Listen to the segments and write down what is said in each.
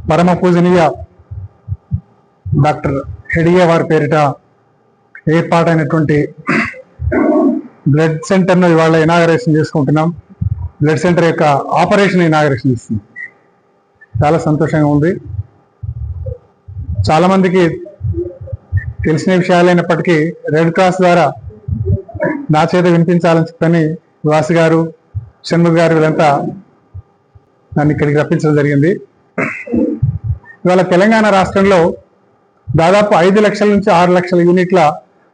పరమ పూజనీయ డాక్టర్ హెడియా వారి పేరిట ఏర్పాటైనటువంటి బ్లడ్ సెంటర్ను ఇవాళ ఇనాగరేషన్ చేసుకుంటున్నాం. బ్లడ్ సెంటర్ యొక్క ఆపరేషన్ ఇనాగరేషన్ ఇస్తుంది. చాలా సంతోషంగా ఉంది. చాలా మందికి తెలిసిన విషయాలైనప్పటికీ రెడ్ క్రాస్ ద్వారా నా చేత వినిపించాలని చెప్పని వాసు గారు, షణ్ముఖ్ గారు వీళ్ళంతా నన్ను ఇక్కడికి రప్పించడం జరిగింది. ఇవాళ తెలంగాణ రాష్ట్రంలో దాదాపు 5 లక్షల నుంచి 6 లక్షల యూనిట్ల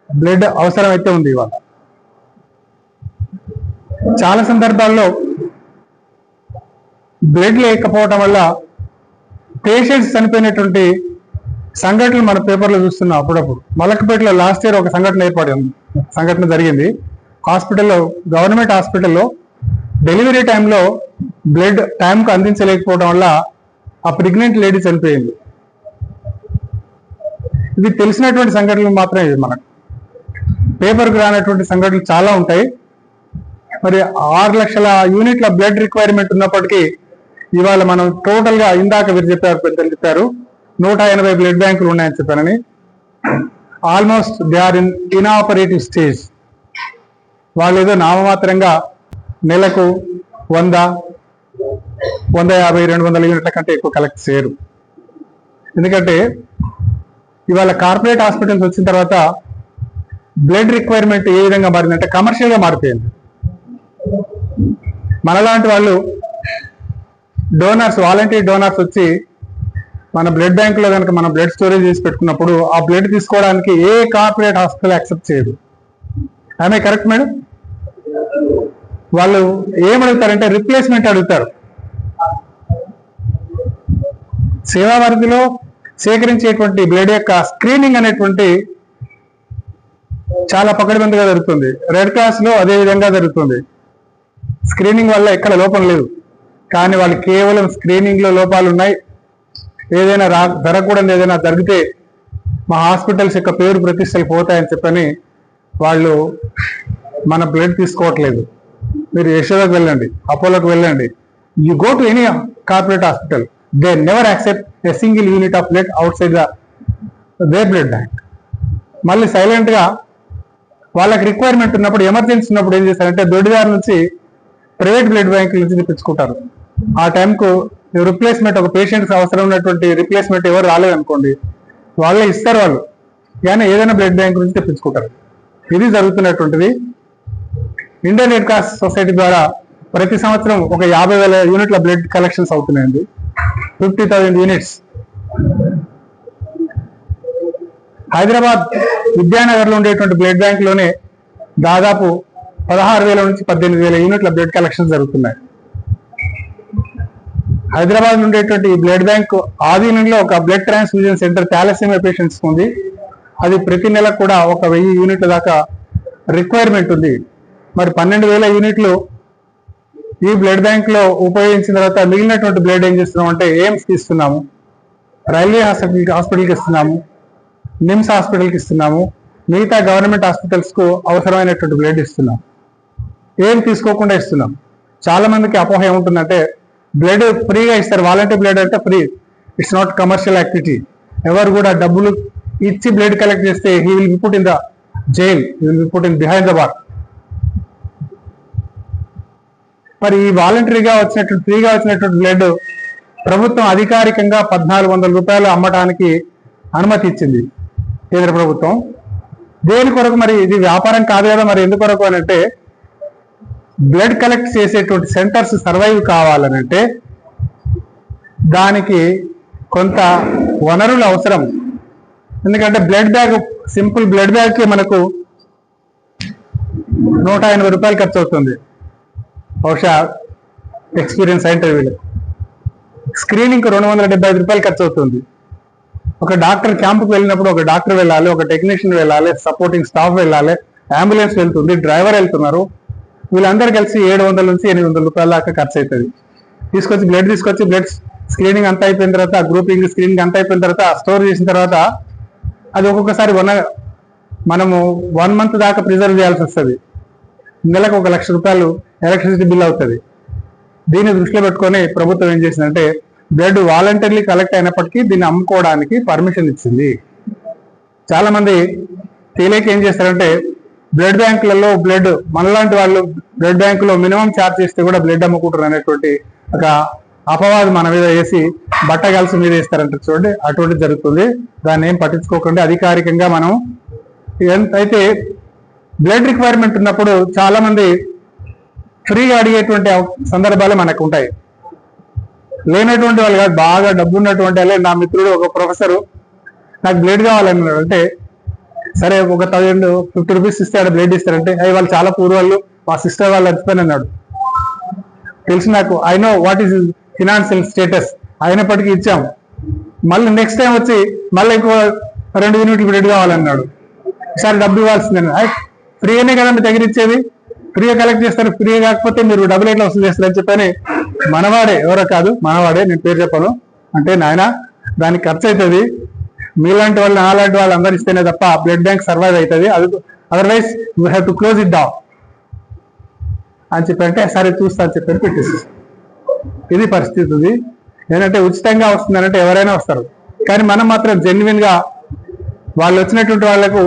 బ్లడ్ అవసరం అయితే ఉంది. ఇవాళ చాలా సందర్భాల్లో బ్లడ్ లేకపోవడం వల్ల పేషెంట్స్ చనిపోయినటువంటి సంఘటనలు మన పేపర్లో చూస్తున్నాం. అప్పుడప్పుడు మలక్పేటలో లాస్ట్ ఇయర్ ఒక సంఘటన జరిగింది. హాస్పిటల్లో, గవర్నమెంట్ హాస్పిటల్లో డెలివరీ టైంలో బ్లడ్ టైంకు అందించలేకపోవడం వల్ల ఆ ప్రెగ్నెంట్ లేడీ చనిపోయింది. ఇవి తెలిసినటువంటి సంఘటనలు మాత్రమే. ఇవి మనకు పేపర్కు రానటువంటి సంఘటనలు చాలా ఉంటాయి. మరి 6 లక్షల యూనిట్ల బ్లడ్ రిక్వైర్మెంట్ ఉన్నప్పటికీ ఇవాళ మనం టోటల్గా ఇందాక మీరు చెప్పారు, పెద్దలు చెప్పారు 180 బ్లడ్ బ్యాంకులు ఉన్నాయని చెప్పారని. Almost they are in inoperative stage. వాళ్ళు ఏదో నామమాత్రంగా నెలకు 100, 150, 200 యూనిట్ల కంటే ఎక్కువ కలెక్ట్ చేయరు. ఎందుకంటే ఇవాళ కార్పొరేట్ హాస్పిటల్స్ వచ్చిన తర్వాత బ్లడ్ రిక్వైర్మెంట్ ఏ విధంగా మారిందంటే కమర్షియల్గా మారిపోయింది. మనలాంటి వాళ్ళు డోనర్స్, వాలంటీర్ డోనర్స్ వచ్చి మన బ్లడ్ బ్యాంకులో కనుక మనం బ్లడ్ స్టోరేజ్ చేసి పెట్టుకున్నప్పుడు ఆ బ్లడ్ తీసుకోవడానికి ఏ కార్పొరేట్ హాస్పిటల్ యాక్సెప్ట్ చేయదు. ఆమె కరెక్ట్ మేడం? వాళ్ళు ఏమడుగుతారంటే రిప్లేస్మెంట్ అడుగుతారు. సేవా పరిధిలో సేకరించేటువంటి బ్లడ్ యొక్క స్క్రీనింగ్ అనేటువంటి చాలా పకడ్బందీగా జరుగుతుంది. రెడ్ క్రాస్ లో అదే విధంగా జరుగుతుంది. స్క్రీనింగ్ వల్ల ఎక్కడ లోపం లేదు, కానీ వాళ్ళు కేవలం స్క్రీనింగ్ లో లోపాలు ఉన్నాయి. ఏదైనా జరగకూడదు, ఏదైనా జరిగితే మా హాస్పిటల్స్ యొక్క పేరు ప్రతిష్టలు పోతాయని చెప్పని వాళ్ళు మన బ్లడ్ తీసుకోవట్లేదు. మీరు యశోదకు వెళ్ళండి, అపోలోకి వెళ్ళండి, you go to any corporate hospital, they never accept a single unit of blood out side they blood bank. మళ్ళీ సైలెంట్ గా వాళ్ళకి రిక్వైర్మెంట్ ఉన్నప్పుడు, ఎమర్జెన్సీ ఉన్నప్పుడు ఏం చేస్తారంటే దొడ్డిదారి నుంచి ప్రైవేట్ బ్లడ్ బ్యాంక్ నుంచి తెప్పించుకుంటారు. ఆ టైంకు రిప్లేస్మెంట్, ఒక పేషెంట్కి అవసరం ఉన్నటువంటి రిప్లేస్మెంట్ ఎవరు రాలేదనుకోండి, వాళ్ళే ఇస్తారు వాళ్ళు, కానీ ఏదైనా బ్లడ్ బ్యాంక్ నుంచి తెప్పించుకుంటారు. ఇది జరుగుతున్నటువంటిది. ఇండియన్ రెడ్ క్రాస్ సొసైటీ ద్వారా ప్రతి సంవత్సరం ఒక 50,000 యూనిట్ల బ్లడ్ కలెక్షన్స్ అవుతున్నాయండి. 50,000 యూనిట్స్. హైదరాబాద్ విద్యానగర్లో ఉండేటువంటి బ్లడ్ బ్యాంక్ లోనే దాదాపు 16,000 నుంచి 18,000 యూనిట్ల బ్లడ్ కలెక్షన్స్ జరుగుతున్నాయి. హైదరాబాద్ ఉండేటువంటి ఈ బ్లడ్ బ్యాంక్ ఆధీనంలో ఒక blood transfusion centre thalassemia patients ఉంది. అది ప్రతి నెల కూడా ఒక 1000 యూనిట్ల దాకా రిక్వైర్మెంట్ ఉంది. మరి 12,000 యూనిట్లు ఈ బ్లడ్ బ్యాంక్ లో ఉపయోగించిన తర్వాత మిగిలినటువంటి బ్లడ్ ఏం చేస్తున్నాం అంటే ఎయిమ్స్కి ఇస్తున్నాము, రైల్వే హాస్పిటల్కి ఇస్తున్నాము, నిమ్స్ హాస్పిటల్కి ఇస్తున్నాము, మిగతా గవర్నమెంట్ హాస్పిటల్స్ కు అవసరమైనటువంటి బ్లడ్ ఇస్తున్నాం. ఏం తీసుకోకుండా ఇస్తున్నాం. చాలా మందికి అపోహ ఏముంటుందంటే బ్లడ్ ఫ్రీగా ఇస్తారు, వాలంటీర్ బ్లడ్ అంటే free. It's not commercial activity. ఎవరు కూడా డబ్బులు ఇచ్చి బ్లడ్ కలెక్ట్ చేస్తే he will be put in the jail, he will be put in behind the bar. మరి ఈ వాలంటరీగా వచ్చినటువంటి, ఫ్రీగా వచ్చినటువంటి బ్లడ్ ప్రభుత్వం అధికారికంగా 1,400 రూపాయలు అమ్మటానికి అనుమతి ఇచ్చింది కేంద్ర ప్రభుత్వం. దేని కొరకు? మరి ఇది వ్యాపారం కాదు కదా, మరి ఎందుకు కొరకు అని అంటే బ్లడ్ కలెక్ట్ చేసేటువంటి సెంటర్స్ సర్వైవ్ కావాలనంటే దానికి కొంత వనరులు అవసరం. ఎందుకంటే బ్లడ్ బ్యాగ్, సింపుల్ బ్లడ్ బ్యాగ్కి మనకు 180 రూపాయలు ఖర్చు అవుతుంది బహుశా ఎక్స్పీరియన్స్ ఇంటర్వ్యూలో. స్క్రీనింగ్ 275 రూపాయలు ఖర్చు అవుతుంది. ఒక డాక్టర్ క్యాంపుకి వెళ్ళినప్పుడు ఒక డాక్టర్ వెళ్ళాలి, ఒక టెక్నీషియన్ వెళ్ళాలి, సపోర్టింగ్ స్టాఫ్ వెళ్ళాలి, అంబులెన్స్ వెళ్తుంది, డ్రైవర్ వెళ్తున్నారు. వీళ్ళందరూ కలిసి 700 నుంచి 800 రూపాయల దాకా ఖర్చు అవుతుంది. బ్లడ్ తీసుకొచ్చి బ్లడ్ స్క్రీనింగ్ అంతా అయిపోయిన తర్వాత, గ్రూపింగ్ స్క్రీనింగ్ అంతా అయిపోయిన తర్వాత, స్టోర్ చేసిన తర్వాత అది ఒక్కొక్కసారి మనము 1 మంత్ దాకా ప్రిజర్వ్ చేయాల్సి వస్తుంది. నెలకు 1,00,000 రూపాయలు ఎలక్ట్రిసిటీ బిల్ అవుతుంది. దీన్ని దృష్టిలో పెట్టుకొని ప్రభుత్వం ఏం చేసిందంటే బ్లడ్ వాలంటరీలీ కలెక్ట్ అయినప్పటికీ దీన్ని అమ్ముకోవడానికి పర్మిషన్ ఇచ్చింది. చాలా మంది తెలియక ఏం చేస్తారంటే బ్లడ్ బ్యాంకులలో బ్లడ్ మనలాంటి వాళ్ళు బ్లడ్ బ్యాంకులో మినిమం ఛార్జ్ చేస్తే కూడా బ్లడ్ అమ్ముకుంటారు అనేటువంటి ఒక అపవాదం మన మీద వేసి బట్ట కలిసి మీద వేస్తారంటే చూడండి, అటువంటిది జరుగుతుంది. దాన్ని ఏం పట్టించుకోకుండా అధికారికంగా మనం ఎంతైతే బ్లడ్ రిక్వైర్మెంట్ ఉన్నప్పుడు చాలా మంది ఫ్రీగా అడిగేటువంటి సందర్భాలు మనకు ఉంటాయి. లేనటువంటి వాళ్ళు కాదు, బాగా డబ్బు ఉన్నటువంటి వాళ్ళే. నా మిత్రుడు ఒక ప్రొఫెసరు నాకు బ్లడ్ కావాలన్నాడు. అంటే సరే ఒక 1050 రూపీస్ ఇస్తే ఆడ బ్లడ్ ఇస్తారంటే అవి వాళ్ళు చాలా పూర్వాళ్ళు, మా సిస్టర్ వాళ్ళు చచ్చిపోయిన అన్నాడు. తెలిసి నాకు I know what is financial status అయినప్పటికీ ఇచ్చాం. మళ్ళీ నెక్స్ట్ టైం వచ్చి మళ్ళీ ఇంకో 2 యూనిట్లు బ్లడ్ కావాలన్నాడు. ఈసారి డబ్బు ఇవ్వాల్సిందని. ఫ్రీగానే కదండి దగ్గర ఇచ్చేది, ఫ్రీగా కలెక్ట్ చేస్తారు, ఫ్రీగా కాకపోతే మీరు డబ్బులు ఎట్లా వసూలు చేస్తారని చెప్పని మనవాడే, ఎవరో కాదు మనవాడే, నేను పేరు చెప్పను. అంటే నాయన దానికి ఖర్చు అవుతుంది, మీలాంటి వాళ్ళు నాలాంటి వాళ్ళు అందరు ఇస్తేనే తప్ప బ్లడ్ బ్యాంక్ సర్వైవ్ అవుతుంది, అది otherwise you have to close it down అని చెప్పి అంటే సరే చూస్తా అని చెప్పని పెట్టేసి. ఇది పరిస్థితి ఉంది. ఏంటంటే ఉచితంగా వస్తుందనంటే ఎవరైనా వస్తారు, కానీ మనం మాత్రం జెన్యున్ గా వాళ్ళు వచ్చినటువంటి వాళ్లకు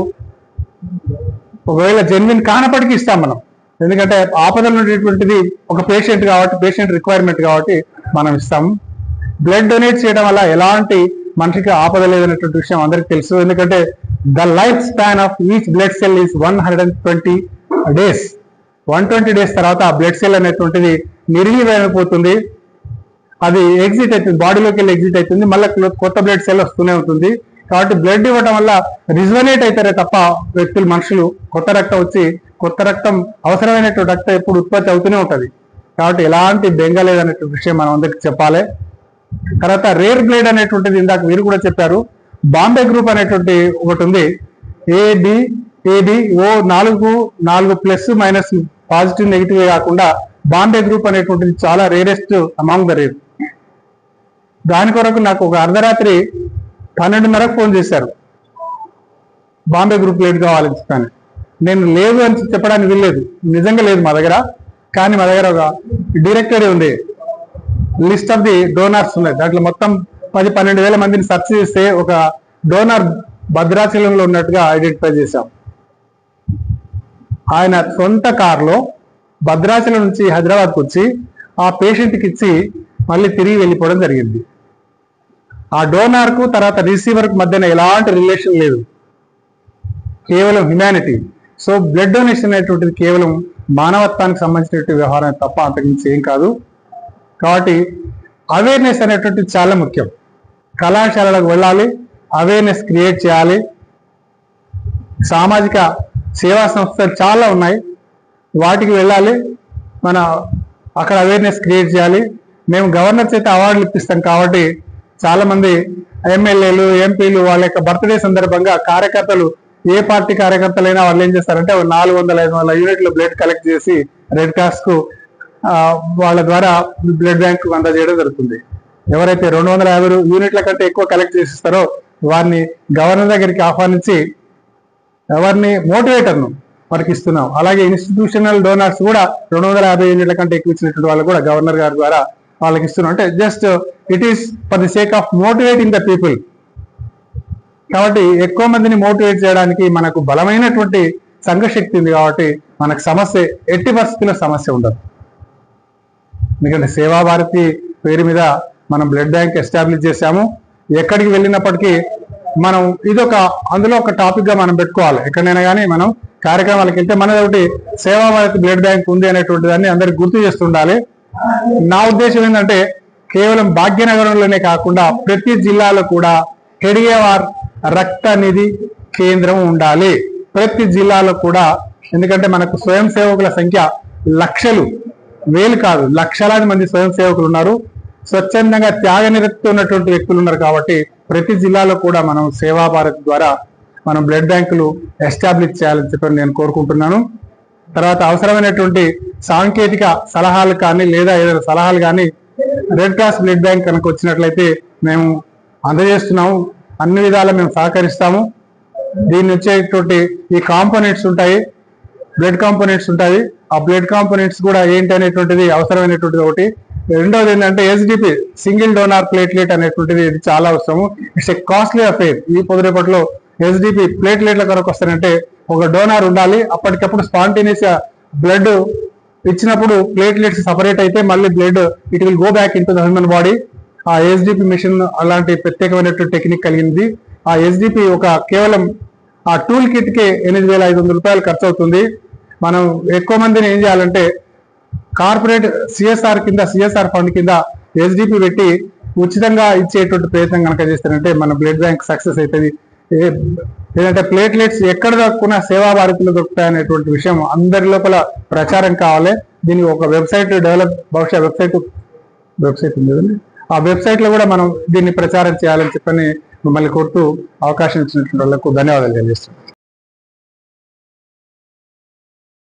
ఒకవేళ జెన్యున్ కానప్పటికీ ఇస్తాం మనం. ఎందుకంటే ఆపదలు ఉండేటువంటిది ఒక పేషెంట్ కాబట్టి, పేషెంట్ రిక్వైర్మెంట్ కాబట్టి మనం ఇస్తాము. బ్లడ్ డొనేట్ చేయడం వల్ల ఎలాంటి మనిషికి ఆపద లేదనేటువంటి విషయం అందరికి తెలుసు. ఎందుకంటే the life span of each blood cell is 120 days. 120 days తర్వాత ఆ బ్లడ్ సెల్ అనేటువంటిది నిర్వీర్యమైపోతుంది, అది ఎగ్జిట్ అవుతుంది, బాడీలోకి వెళ్ళి ఎగ్జిట్ అవుతుంది, మళ్ళీ కొత్త బ్లడ్ సెల్ వస్తూనే ఉంటుంది. కాబట్టి బ్లడ్ ఇవ్వడం వల్ల రిజనరేట్ అవుతారే తప్ప వ్యక్తులు, మనుషులు కొత్త రక్తం వచ్చి కొత్త రక్తం అవసరమైనటువంటి రక్తం ఎప్పుడు ఉత్పత్తి అవుతూనే ఉంటుంది. కాబట్టి ఎలాంటి బెంగ లేదనేటువంటి విషయం మనం అందరికి చెప్పాలి. తర్వాత రేర్ బ్లడ్ అనేటువంటిది ఇందాక మీరు కూడా చెప్పారు. బాంబే గ్రూప్ అనేటువంటి ఒకటి ఉంది, ఏబి ఓ 4 ప్లస్ మైనస్ పాజిటివ్ నెగిటివ్ కాకుండా బాంబే గ్రూప్ అనేటువంటిది చాలా రేరెస్ట్ అమాంగ్ ద రేర్. దాని కొరకు నాకు ఒక అర్ధరాత్రి 12:30 ఫోన్ చేశారు, బాంబే గ్రూప్ బ్లడ్ కావాలని చెప్పాను. నేను లేదు అని చెప్పడానికి వీల్లేదు, నిజంగా లేదు మా దగ్గర. కానీ మా దగ్గర ఒక డైరెక్టరీ ఉంది, లిస్ట్ ఆఫ్ ది డోనార్స్ ఉన్నాయి. దాంట్లో మొత్తం 10-12 వేల మందిని సెర్చ్ చేస్తే ఒక డోనార్ భద్రాచలంలో ఉన్నట్టుగా ఐడెంటిఫై చేశాం. ఆయన సొంత కారులో భద్రాచలం నుంచి హైదరాబాద్కి వచ్చి ఆ పేషెంట్కి ఇచ్చి మళ్ళీ తిరిగి వెళ్ళిపోవడం జరిగింది. ఆ డోనార్కు తర్వాత రిసీవర్కు మధ్యన ఎలాంటి రిలేషన్ లేదు, కేవలం హ్యుమానిటీ. సో బ్లడ్ డొనేషన్ అనేటువంటిది కేవలం మానవత్వానికి సంబంధించినటువంటి వ్యవహారం తప్ప అంతకుమించి ఏం కాదు. కాబట్టి అవేర్నెస్ అనేటువంటిది చాలా ముఖ్యం. కళాశాలలకు వెళ్ళాలి, అవేర్నెస్ క్రియేట్ చేయాలి. సామాజిక సేవా సంస్థలు చాలా ఉన్నాయి, వాటికి వెళ్ళాలి, మన అక్కడ అవేర్నెస్ క్రియేట్ చేయాలి. మేము గవర్నర్ చేత అవార్డులు ఇప్పిస్తాం కాబట్టి చాలా మంది ఎమ్మెల్యేలు, ఎంపీలు వాళ్ళ యొక్క బర్త్డే సందర్భంగా కార్యకర్తలు, ఏ పార్టీ కార్యకర్తలైనా వాళ్ళు ఏం చేస్తారంటే 400-500 యూనిట్లు బ్లడ్ కలెక్ట్ చేసి రెడ్ క్రాస్ కు వాళ్ళ ద్వారా బ్లడ్ బ్యాంక్ అందజేయడం జరుగుతుంది. ఎవరైతే 250 యూనిట్ల కంటే ఎక్కువ కలెక్ట్ చేసిస్తారో వారిని గవర్నర్ దగ్గరికి ఆహ్వానించి ఎవరిని మోటివేటర్ను వారికి ఇస్తున్నాం. అలాగే ఇన్స్టిట్యూషనల్ డోనర్స్ కూడా 250 యూనిట్ల కంటే ఎక్కువ ఇచ్చినటువంటి వాళ్ళు కూడా గవర్నర్ గారి ద్వారా వాళ్ళకి ఇస్తున్నాం. అంటే just it is for the sake of motivating the people. కాబట్టి ఎక్కువ మందిని మోటివేట్ చేయడానికి మనకు బలమైనటువంటి సంఘశక్తి ఉంది. కాబట్టి మనకు సమస్య ఎట్టి పరిస్థితుల్లో సమస్య ఉండదు. ఎందుకంటే సేవాభారతి పేరు మీద మనం బ్లడ్ బ్యాంక్ ఎస్టాబ్లిష్ చేశాము. ఎక్కడికి వెళ్ళినప్పటికీ మనం ఇదొక అందులో ఒక టాపిక్ గా మనం పెట్టుకోవాలి. ఎక్కడైనా కానీ మనం కార్యక్రమాలకు వెళ్తే మనది ఒకటి సేవాభారతి బ్లడ్ బ్యాంక్ ఉంది అనేటువంటి దాన్ని అందరికి గుర్తు చేస్తుండాలి. నా ఉద్దేశం ఏంటంటే కేవలం భాగ్యనగరంలోనే కాకుండా ప్రతి జిల్లాలో కూడా హెడియవార్ రక్త నిధి కేంద్రం ఉండాలి, ప్రతి జిల్లాలో కూడా. ఎందుకంటే మనకు స్వయం సేవకుల సంఖ్య లక్షలు, వేలు కాదు లక్షలాది మంది స్వయం సేవకులు ఉన్నారు. స్వచ్ఛందంగా త్యాగ నిరతితో ఉన్నటువంటి వ్యక్తులు ఉన్నారు. కాబట్టి ప్రతి జిల్లాలో కూడా మనం సేవా భారత్ ద్వారా మనం బ్లడ్ బ్యాంకులు ఎస్టాబ్లిష్ చేయాలని చెప్పి నేను కోరుకుంటున్నాను. తర్వాత అవసరమైనటువంటి సాంకేతిక సలహాలు కానీ లేదా ఏదైనా సలహాలు కానీ రెడ్ క్రాస్ బ్లడ్ బ్యాంక్ కనుక వచ్చినట్లయితే మేము అందజేస్తున్నాము. అన్ని విధాలా మేము సహకరిస్తాము. దీన్ని వచ్చేటువంటి ఈ కాంపోనెంట్స్ ఉంటాయి, బ్లడ్ కాంపోనెంట్స్ ఉంటాయి. ఆ బ్లడ్ కాంపోనెంట్స్ కూడా ఏంటి అనేటువంటిది అవసరమైనటువంటిది ఒకటి రెండోది ఏంటంటే ఎస్డిపి సింగిల్ డోనార్ ప్లేట్లెట్ అనేటువంటిది ఇది చాలా అవసరము. It's a costly affair. ఈ పొద్దురేపట్లో ఎస్డిపి ప్లేట్లెట్ల కొరకు వస్తారంటే ఒక డోనార్ ఉండాలి. అప్పటికప్పుడు స్పాంటేనియస్ బ్లడ్ ఇచ్చినప్పుడు ప్లేట్లెట్స్ సపరేట్ అయితే మళ్ళీ blood it will go back in to the human body. ఆ ఎస్డిపి మిషన్ అలాంటి ప్రత్యేకమైనటువంటి టెక్నిక్ కలిగింది. ఆ ఎస్డిపి ఒక కేవలం ఆ టూల్ కిట్ కి 8,500 రూపాయలు ఖర్చు అవుతుంది. మనం ఎక్కువ మందిని ఏం చేయాలంటే కార్పొరేట్ సిఎస్ఆర్ ఫండ్ కింద ఎస్డిపి పెట్టి ఉచితంగా ఇచ్చేటువంటి ప్రయత్నం కనుక చేస్తారంటే మన బ్లడ్ బ్యాంక్ సక్సెస్ అవుతుంది. ఏదంటే ప్లేట్లెట్స్ ఎక్కడ దొరుకున్నా సేవా భారతిలో దొరుకుతాయనేటువంటి విషయం అందరి లోపల ప్రచారం కావాలి. దీనికి ఒక వెబ్సైట్ డెవలప్, బహుశా వెబ్సైట్ ఉంది కదండి, ఆ వెబ్సైట్ లో కూడా మనం దీన్ని ప్రచారం చేయాలని చెప్పని మిమ్మల్ని కోరుతూ అవకాశం ఇచ్చినటువంటి వాళ్ళకు ధన్యవాదాలు తెలియజేస్తున్నాను.